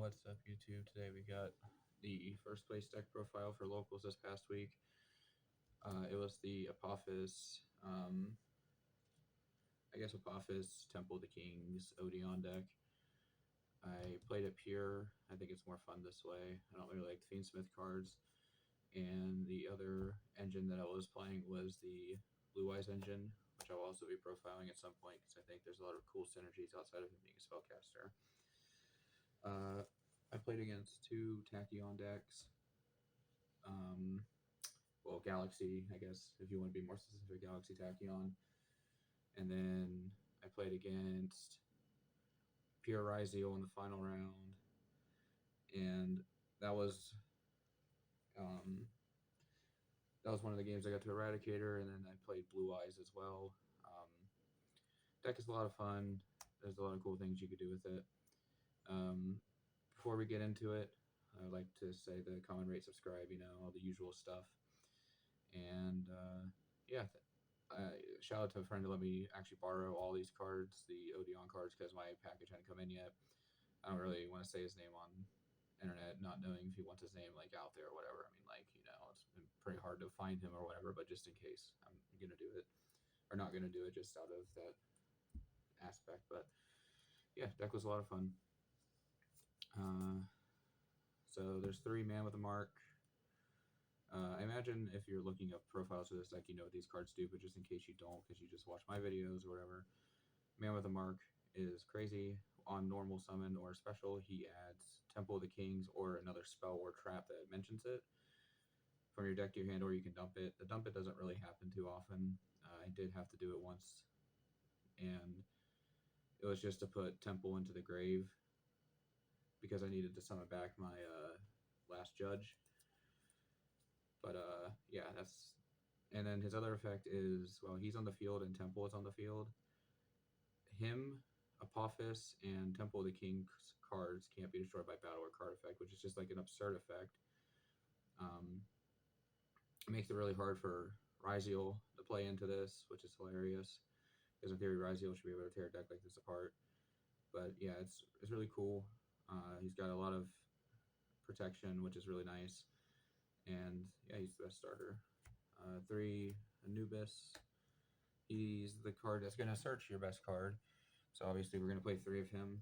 What's up, YouTube? Today we got the first place deck profile for locals this past week. It was the Apophis, Apophis, Temple of the Kings, Odion deck. I played it pure. I think it's more fun this way. I don't really like the Fiendsmith cards. And the other engine that I was playing was the Blue Eyes engine, which I'll also be profiling at some point because I think there's a lot of cool synergies outside of him being a spellcaster. I played against two Tachyon decks. Galaxy, I guess, if you want to be more specific, Galaxy Tachyon. And then I played against Pure Rizio in the final round. And that was um, one of the games I got to Eradicator, and then I played Blue Eyes as well. Deck is a lot of fun. There's a lot of cool things you could do with it. Before we get into it, I'd like to say the comment, rate, subscribe, all the usual stuff. And shout out to a friend to let me actually borrow all these cards, the Odion cards, because my package hadn't come in yet. I don't really want to say his name on internet, not knowing if he wants his name out there or whatever. I mean, it's been pretty hard to find him or whatever, but just in case, I'm gonna do it, or not gonna do it, just out of that aspect. But yeah, deck was a lot of fun. So there's 3 Man with a Mark. I imagine if you're looking up profiles for this deck, you know what these cards do, but just in case you don't, because you just watch my videos or whatever, Man with a Mark is crazy. On normal summon or special, he adds Temple of the Kings or another spell or trap that mentions it from your deck to your hand, or you can dump it. The dump it doesn't really happen too often. I did have to do it once, and it was just to put Temple into the grave because I needed to summon back my last judge. But yeah, that's. And then his other effect is, well, he's on the field and Temple is on the field. Him, Apophis, and Temple of the King's cards can't be destroyed by battle or card effect, which is just like an absurd effect. It makes it really hard for Ryziel to play into this, which is hilarious. Because in theory, Ryziel should be able to tear a deck like this apart. But yeah, it's really cool. He's got a lot of protection, which is really nice. And yeah, he's the best starter. 3, Anubis. He's the card that's going to search your best card. So obviously we're going to play 3 of him.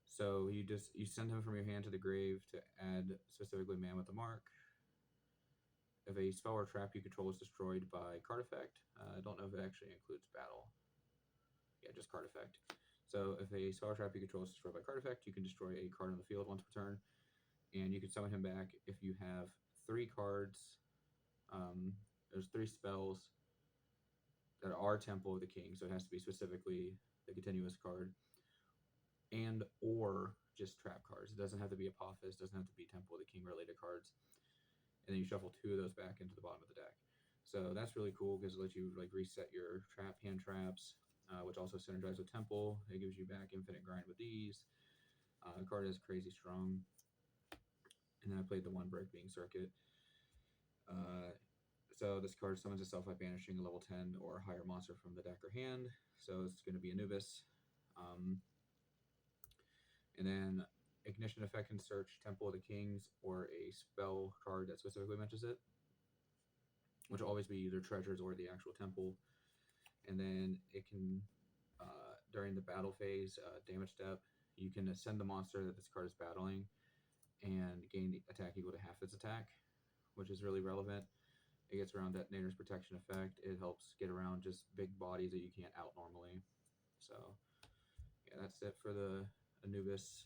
So you send him from your hand to the grave to add specifically Man with a Mark. If a spell or trap you control is destroyed by card effect, I don't know if it actually includes battle. Yeah, just card effect. So if a spell or trap you control is destroyed by card effect, you can destroy a card on the field once per turn, and you can summon him back if you have 3 cards. There's 3 spells that are Temple of the King, so it has to be specifically the continuous card, and or just trap cards. It doesn't have to be Apophis, doesn't have to be Temple of the King related cards. And then you shuffle 2 of those back into the bottom of the deck. So that's really cool because it lets you reset your hand traps, which also synergize with Temple. It gives you back infinite grind with these. The card is crazy strong. And then I played the 1 Break Being Circuit. So this card summons itself by banishing a level 10 or higher monster from the deck or hand. So it's going to be Anubis. And then Ignition effect can search Temple of the Kings or a spell card that specifically mentions it, which will always be either treasures or the actual temple. And then it can, during the battle phase, damage step, you can ascend the monster that this card is battling and gain the attack equal to half its attack, which is really relevant. It gets around Detonator's protection effect. It helps get around just big bodies that you can't out normally. So yeah, that's it for the Anubis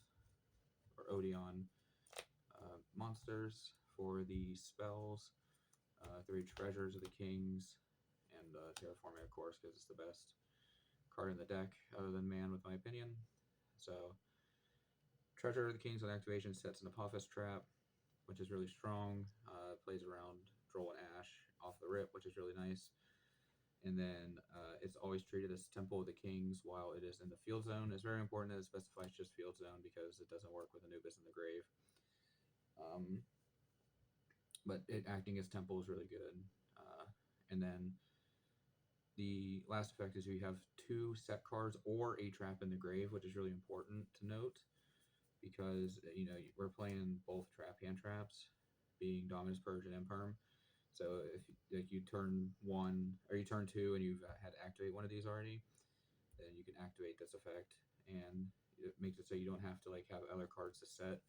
or Odion monsters. For the spells, 3 Treasures of the Kings, and Terraforming, of course, because it's the best card in the deck, other than Man, with my opinion. So, Treasure of the Kings on activation sets an Apophis trap, which is really strong. Plays around Droll and Ash off the rip, which is really nice. And then it's always treated as Temple of the Kings while it is in the field zone. It's very important that it specifies just field zone because it doesn't work with Anubis in the grave. But it acting as Temple is really good. And then The last effect is you have 2 set cards or a trap in the grave, which is really important to note because we're playing both trap hand traps, being Dominus Purge and Imperm. So if like you turn 1 or you turn 2 and you've had to activate one of these already, then you can activate this effect, and it makes it so you don't have to like have other cards to set,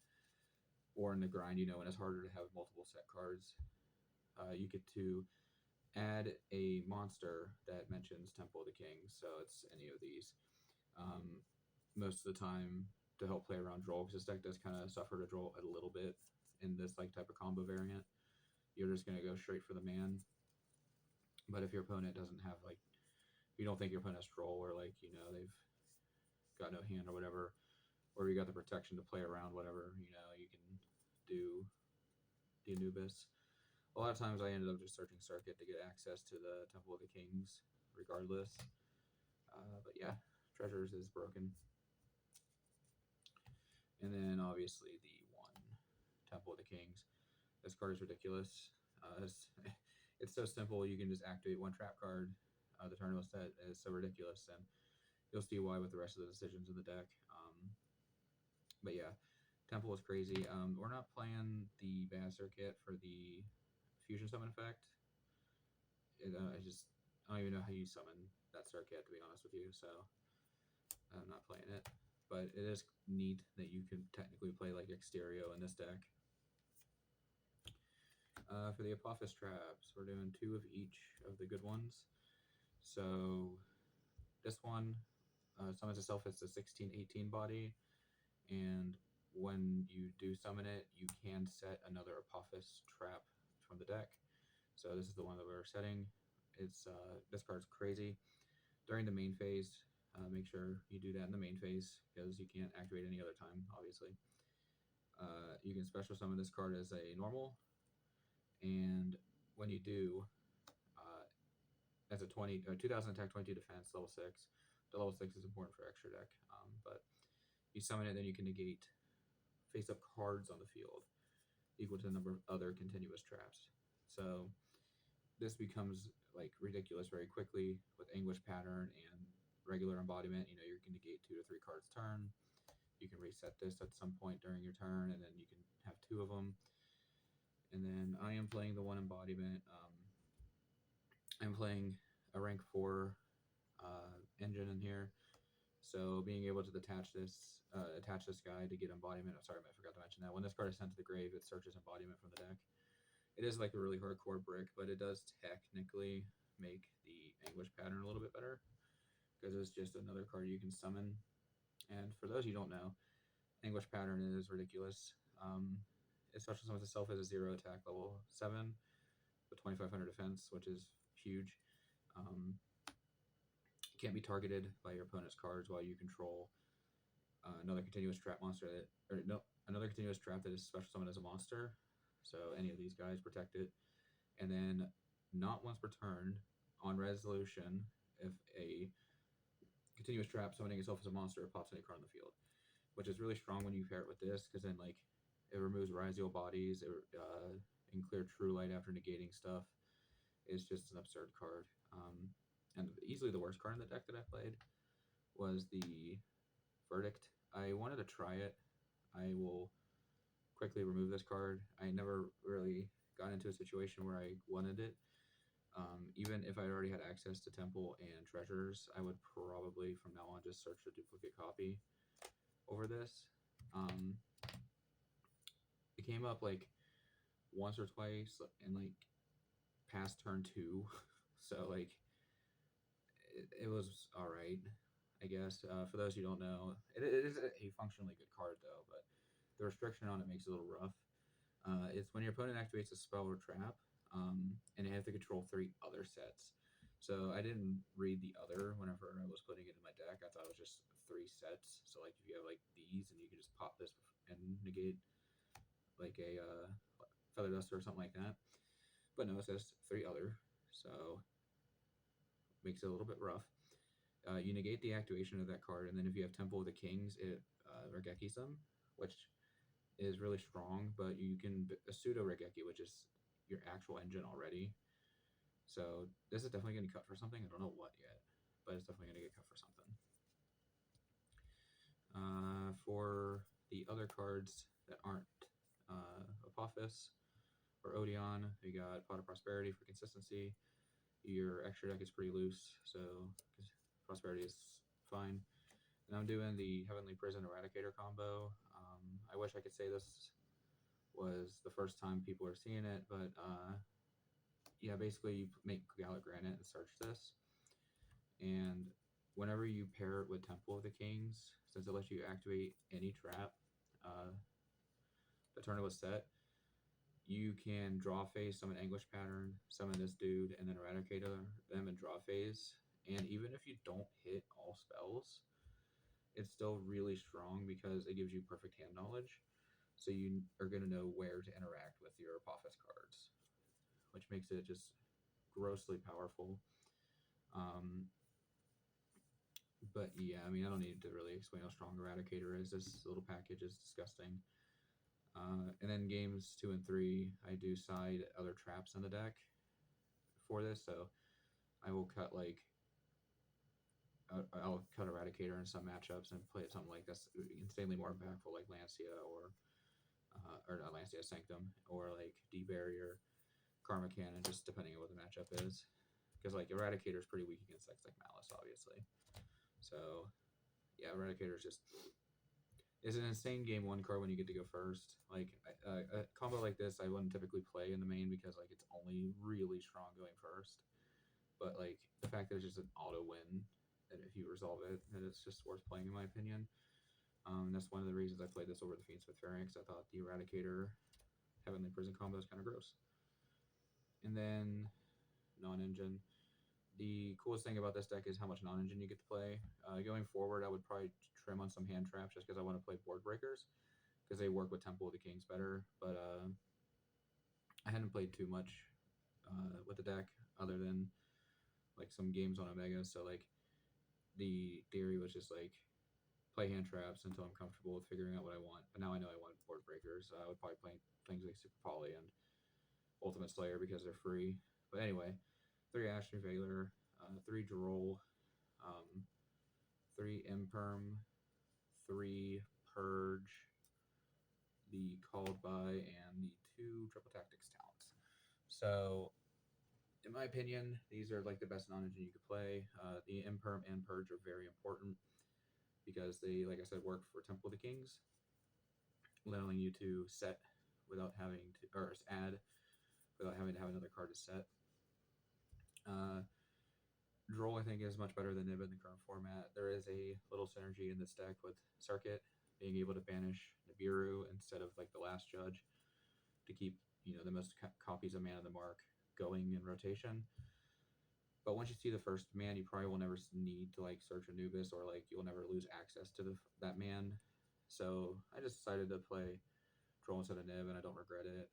or in the grind, when it's harder to have multiple set cards, you get to add a monster that mentions Temple of the Kings. So it's any of these. Most of the time to help play around Droll, because this deck does kind of suffer to Droll a little bit in this like type of combo variant. You're just going to go straight for the man. But if your opponent doesn't have like, you don't think your opponent has Droll, or like they've got no hand or whatever, or you got the protection to play around whatever, you can do the Anubis. A lot of times I ended up just searching Circuit to get access to the Temple of the Kings regardless. But yeah, Treasures is broken. And then obviously the 1 Temple of the Kings. This card is ridiculous. It's so simple. You can just activate 1 trap card. The turn will set is so ridiculous, and you'll see why with the rest of the decisions in the deck. But yeah, Temple is crazy. We're not playing the Bad Circuit for the Fusion Summon effect. I don't even know how you summon that circuit, to be honest with you, so I'm not playing it. But it is neat that you can technically play like Exterio in this deck. For the Apophis traps, we're doing 2 of each of the good ones. So this one summons itself as a 16/18 body, and when you do summon it, you can set another Apophis trap from the deck. So this is the one that we're setting. It's this card's crazy. During the main phase, make sure you do that in the main phase because you can't activate any other time, obviously. You can special summon this card as a normal, and when you do, as a 2000 attack, 22 defense, level 6. The level 6 is important for extra deck, but you summon it, then you can negate face-up cards on the field equal to the number of other continuous traps. So this becomes like ridiculous very quickly with Anguish Pattern and regular embodiment. You're going to negate 2 to 3 cards turn. You can reset this at some point during your turn, and then you can have 2 of them. And then I am playing the 1 embodiment. I'm playing a rank 4 engine in here, so being able to attach this guy to get embodiment. I'm sorry, I forgot to mention that. When this card is sent to the grave, it searches embodiment from the deck. It is like a really hardcore brick, but it does technically make the Anguish Pattern a little bit better because it's just another card you can summon. And for those you don't know, Anguish Pattern is ridiculous. It special summons itself as a 0 attack, level 7 with 2500 defense, which is huge. Can't be targeted by your opponent's cards while you control another continuous trap monster another continuous trap that is special summoned as a monster. So any of these guys protect it. And then not once per turn, on resolution, if a continuous trap summoning itself as a monster pops any card on the field, which is really strong when you pair it with this, because then like it removes Rhizio bodies, it can clear True Light after negating stuff. It's just an absurd card. And easily the worst card in the deck that I played was the Verdict. I wanted to try it. I will quickly remove this card. I never really got into a situation where I wanted it. Even if I already had access to Temple and Treasures, I would probably from now on just search a duplicate copy over this. It came up like once or twice and like past turn 2. So like it was all right, I guess. For those who don't know, it is a functionally good card though, but the restriction on it makes it a little rough. It's when your opponent activates a spell or trap, and they have to control 3 other sets. So I didn't read the other whenever I was putting it in my deck. I thought it was just 3 sets. So like if you have like these, and you can just pop this and negate like a Feather Duster or something like that. But no, it says 3 other, so makes it a little bit rough. You negate the activation of that card, and then if you have Temple of the Kings, it Regekis them, which is really strong, but you can a pseudo Regeki, which is your actual engine already. So this is definitely getting cut for something. I don't know what yet, but it's definitely going to get cut for something. For the other cards that aren't Apophis or Odion, you got Pot of Prosperity for consistency. Your extra deck is pretty loose, so Prosperity is fine. And I'm doing the Heavenly Prison Eradicator combo. I wish I could say this was the first time people are seeing it, but yeah, basically you make Gallic Granite and search this, and whenever you pair it with Temple of the Kings, since it lets you activate any trap, the turn it was set, you can draw phase, summon Anguish Pattern, summon this dude, and then eradicate them and draw phase. And even if you don't hit all spells, it's still really strong because it gives you perfect hand knowledge. So you are going to know where to interact with your Apophis cards, which makes it just grossly powerful. But yeah, I mean, I don't need to really explain how strong Eradicator is. This little package is disgusting. And then games 2 and 3, I do side other traps on the deck for this. So I will cut I'll cut Eradicator in some matchups and play something like that's insanely more impactful, like Lancia or not Lancia, Sanctum, or like D-Barrier, Karma Cannon, just depending on what the matchup is. Because like Eradicator is pretty weak against decks like Malice, obviously. So yeah, Eradicator is an insane game 1 card when you get to go first. Like a combo like this, I wouldn't typically play in the main because like it's only really strong going first. But like the fact that it's just an auto win, and if you resolve it, then it's just worth playing in my opinion. That's one of the reasons I played this over the Fiendsmith variant, because I thought the Eradicator Heavenly Prison combo is kind of gross. And then non-engine. The coolest thing about this deck is how much non-engine you get to play. Going forward, I would probably trim on some hand traps just because I want to play board breakers, because they work with Temple of the Kings better. But I hadn't played too much with the deck other than like some games on Omega. So like the theory was just like play hand traps until I'm comfortable with figuring out what I want. But now I know I want board breakers. I would probably play things like Super Poly and Ultimate Slayer because they're free. But anyway, 3 Ashley Veiler, 3 Droll, 3 Imperm, 3 Purge, the Called By, and the 2 Triple Tactics Talents. So, in my opinion, these are like the best non-engine you could play. The Imperm and Purge are very important because they, like I said, work for Temple of the Kings, allowing you to set without having to, or add without having to have another card to set. Droll, I think, is much better than Nib in the current format. There is a little synergy in this deck with Circuit being able to banish Nibiru instead of like the Last Judge to keep the most copies of Man of the Mark going in rotation. But once you see the first man, you probably will never need to like search Anubis, or like you'll never lose access to that man. So I just decided to play Droll instead of Nib, and I don't regret it.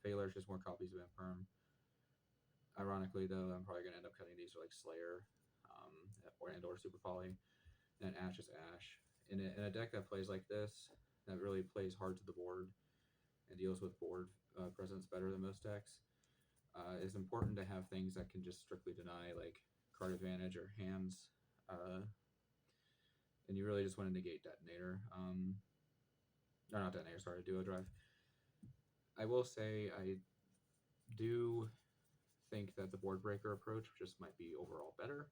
Veiler is just more copies of Imperm. Ironically, though, I'm probably going to end up cutting these for like Slayer or Super Poly. And Ash is Ash. In a deck that plays like this, that really plays hard to the board and deals with board presence better than most decks, it's important to have things that can just strictly deny like card advantage or hands. And you really just want to negate Detonator. Or not Detonator, sorry, Duo Drive. I will say I do think that the board breaker approach just might be overall better,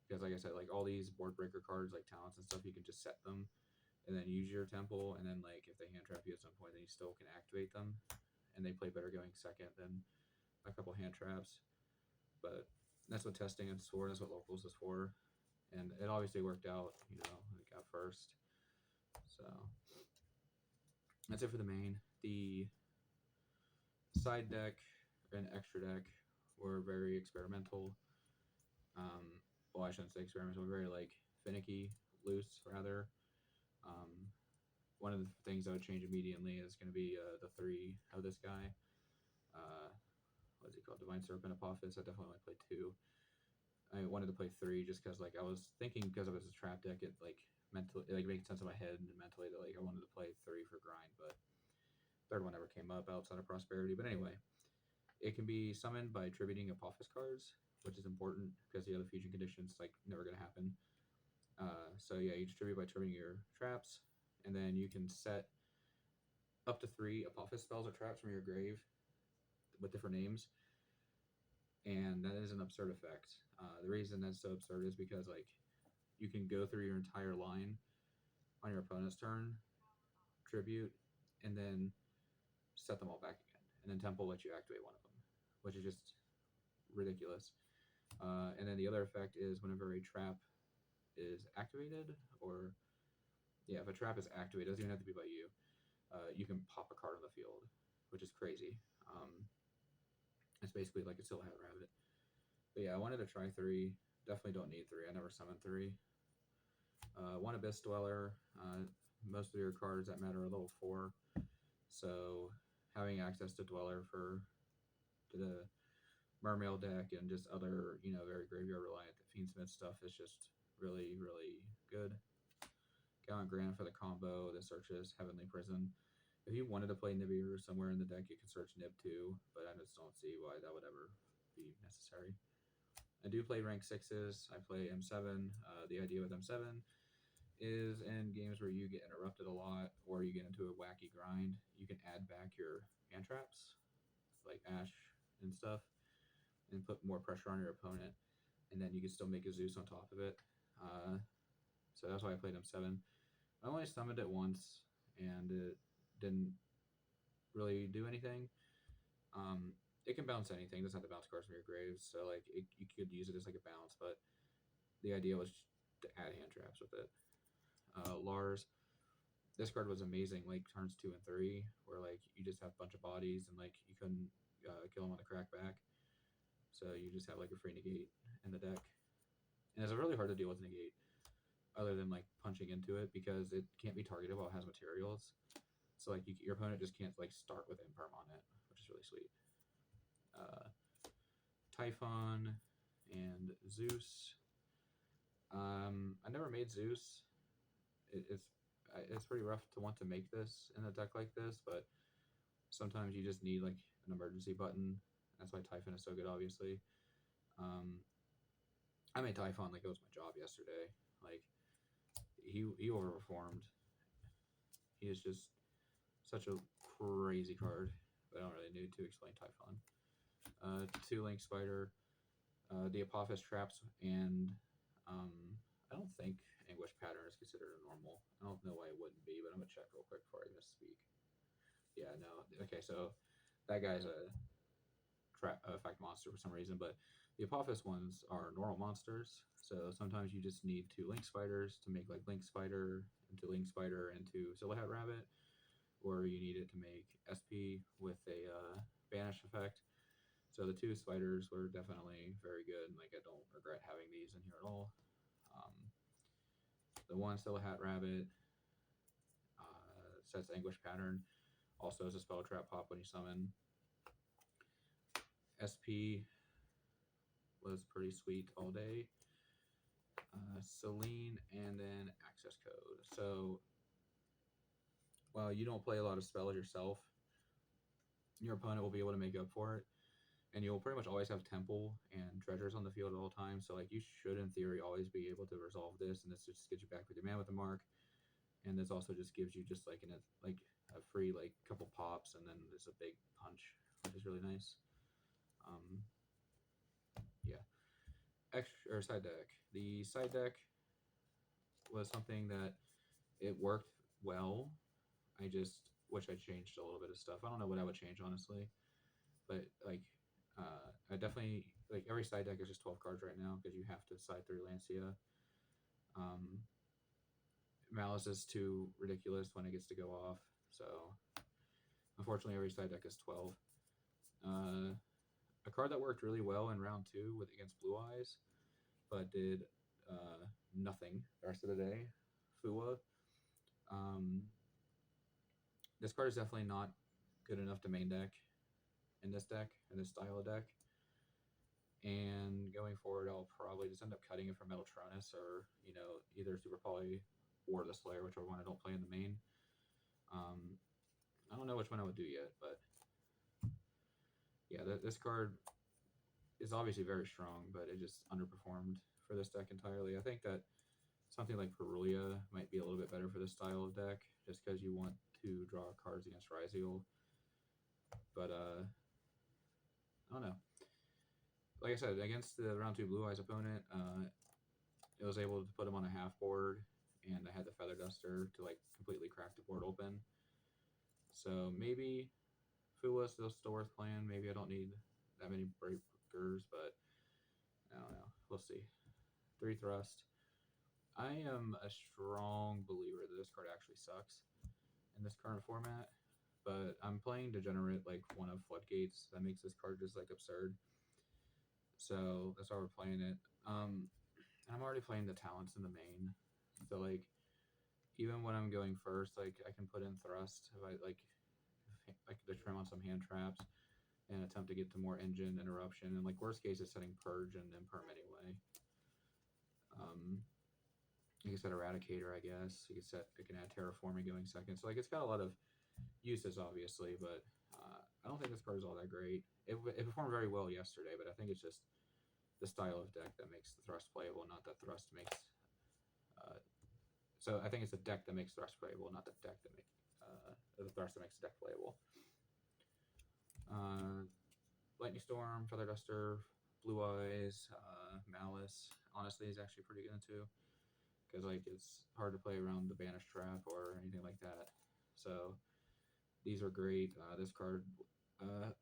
because like I said, like all these board breaker cards like talents and stuff, you can just set them and then use your temple, and then like if they hand trap you at some point, then you still can activate them, and they play better going second than a couple hand traps. But that's what testing is for, that's what locals is for, and it obviously worked out. I got first. So that's it for the main. The side deck and extra deck were very experimental. Well, I shouldn't say experimental, very like finicky, loose rather. One of the things I would change immediately is going to be the 3 of this guy. What is he called? Divine Serpent Apophis. I definitely only play 2. I wanted to play 3 just because like I was thinking, because of it's a trap deck, it like mentally like made sense in my head and mentally that like I wanted to play 3 for grind, but third one never came up outside of Prosperity. But anyway, It can be summoned by attributing Apophis cards, which is important because the other fusion conditions like never going to happen. So yeah, you distribute by attributing your traps, and then you can set up to 3 Apophis spells or traps from your grave with different names, and that is an absurd effect. The reason that's so absurd is because like you can go through your entire line on your opponent's turn, tribute, and then set them all back again, and then Temple lets you activate one of them, which is just ridiculous. And then the other effect is whenever a trap is activated, or yeah, if a trap is activated, it doesn't even have to be by you. You can pop a card on the field, which is crazy. It's basically like a Still Hat Rabbit. But yeah, I wanted to try 3. Definitely don't need 3. I never summoned 3. 1 Abyss Dweller. Most of your cards that matter are level 4. So having access to Dweller for the Mermail deck and just other, very graveyard reliant Fiendsmith stuff is just really, really good. Gallant Grand for the combo that searches Heavenly Prison. If you wanted to play Nibiru somewhere in the deck, you could search Nib too, but I just don't see why that would ever be necessary. I do play rank 6s. I play M7. The idea with M7 is in games where you get interrupted a lot or you get into a wacky grind, you can add back your hand traps, like Ash and stuff, and put more pressure on your opponent, and then you can still make a Zeus on top of it. So that's why I played M7. I only summoned it once, and it didn't really do anything. It can bounce anything. It doesn't have to bounce cards from your graves, so like you could use it as like a bounce, but the idea was to add hand traps with it. Lars, this card was amazing. Like turns 2 and 3, where like you just have a bunch of bodies and like you couldn't kill them on the crackback, so you just have like a free negate in the deck, and it's really hard to deal with negate, other than like punching into it because it can't be targeted while it has materials. So like your opponent just can't like start with imperm on it, which is really sweet. Typhon and Zeus. I never made Zeus. It's pretty rough to want to make this in a deck like this, but sometimes you just need like an emergency button. That's why Typhon is so good, obviously. I made Typhon like it was my job yesterday. Like he overperformed. He is just such a crazy card, but I don't really need to explain Typhon. 2 Link Spider, the Apophis traps, and I don't think Anguish Pattern is considered a normal. I don't know why it wouldn't be, but I'm gonna check real quick before I misspeak. Yeah, no. Okay, so that guy's a trap effect monster for some reason, but the Apophis ones are normal monsters. So sometimes you just need 2 Link Spiders to make like Link Spider into Link Spider into Silhouette Rabbit, or you need it to make SP with a banish effect. So the 2 spiders were definitely very good, and like I don't regret having these in here at all. The 1 Silhouette Rabbit sets Anguish Pattern, also as a spell trap pop when you summon. SP was pretty sweet all day. Celine, and then access code. So while you don't play a lot of spells yourself, your opponent will be able to make up for it, and you'll pretty much always have Temple and treasures on the field at all times. So like you should, in theory, always be able to resolve this, and this just gets you back with your man with the mark. And this also just gives you just like a free like couple pops, and then there's a big punch, which is really nice. Yeah. Extra or side deck. The side deck was something that it worked well. I just wish I changed a little bit of stuff. I don't know what I would change, honestly, but like I definitely like every side deck is just 12 cards right now because you have to side through Lancia. Malice is too ridiculous when it gets to go off, so unfortunately every side deck is 12. A card that worked really well in round 2 with against Blue Eyes, but did nothing the rest of the day. Fua. This card is definitely not good enough to main deck in this style of deck. And going forward, I'll probably just end up cutting it for Metaltronus or, either Super Poly or the Slayer, whichever one I don't play in the main. I don't know which one I would do yet, but Yeah, this card is obviously very strong, but it just underperformed for this deck entirely. I think that something like Perulia might be a little bit better for this style of deck, just because you want to draw cards against Ryziel. But I don't know. Like I said, against the round 2 Blue Eyes opponent, it was able to put him on a half board, and I had the Feather Duster to like completely crack the board open. So maybe Fua is still worth playing. Maybe I don't need that many breakers, but I don't know. We'll see. 3 Thrust. I am a strong believer that this card actually sucks in this current format, but I'm playing Degenerate like one of Floodgates. That makes this card just like absurd. So that's why we're playing it. And I'm already playing the talents in the main. So like even when I'm going first, like I can put in Thrust if I like to trim on some hand traps and attempt to get to more engine interruption. And like worst case is setting Purge and Imperm anyway. You can set Eradicator, I guess. You can add Terraforming going second. So like it's got a lot of uses obviously, but I don't think this card is all that great. It performed very well yesterday, but I think it's just the style of deck that makes the Thrust playable, not that Thrust makes. So I think it's the deck that makes Thrust playable, not the deck that makes the Thrust that makes the deck playable. Lightning Storm, Feather Duster, Blue Eyes, Malice. Honestly, is actually pretty good too, because like it's hard to play around the Banish Trap or anything like that. So these are great. This card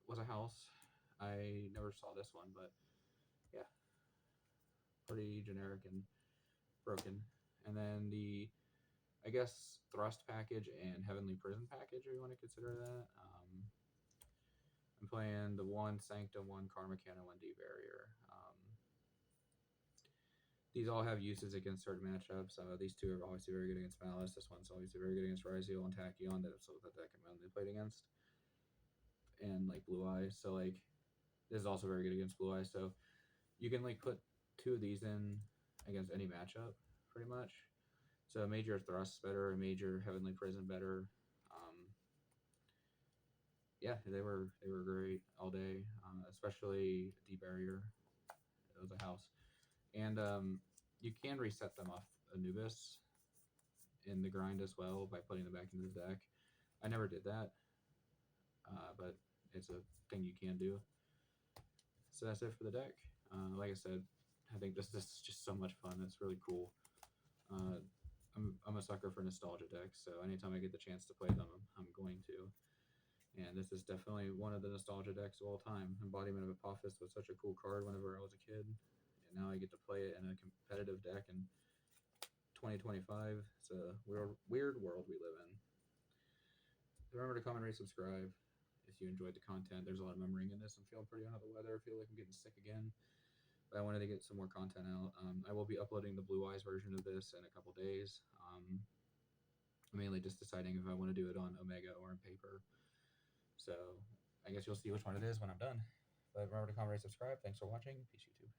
was a house. I never saw this one, but yeah, pretty generic and broken. And then the, I guess, Thrust package and Heavenly Prison package, if you want to consider that. I'm playing the 1 Sanctum, 1 Karma Cannon, 1 D Barrier. These all have uses against certain matchups. These two are obviously very good against Malice. This one's obviously very good against Ryziel and Tachyon, that I can mainly played against. And like Blue Eyes. So like this is also very good against Blue Eyes. So you can like put 2 of these in against any matchup, pretty much. So a major Thrust better, a major Heavenly Prison better. Yeah, they were great all day, especially D Barrier. It was a house, and you can reset them off Anubis in the grind as well by putting them back into the deck. I never did that, but it's a thing you can do. So that's it for the deck. Like I said, I think this is just so much fun. It's really cool. I'm a sucker for nostalgia decks, so anytime I get the chance to play them, I'm going to. And this is definitely one of the nostalgia decks of all time. Embodiment of Apophis was such a cool card whenever I was a kid, and now I get to play it in a competitive deck in 2025. It's a weird world we live in. Remember to comment, rate, subscribe if you enjoyed the content. There's a lot of memorying in this. I'm feeling pretty under the weather. I feel like I'm getting sick again. But I wanted to get some more content out. I will be uploading the Blue Eyes version of this in a couple days. Mainly just deciding if I want to do it on Omega or in paper. So I guess you'll see which one it is when I'm done. But remember to comment, rate, subscribe. Thanks for watching. Peace, YouTube.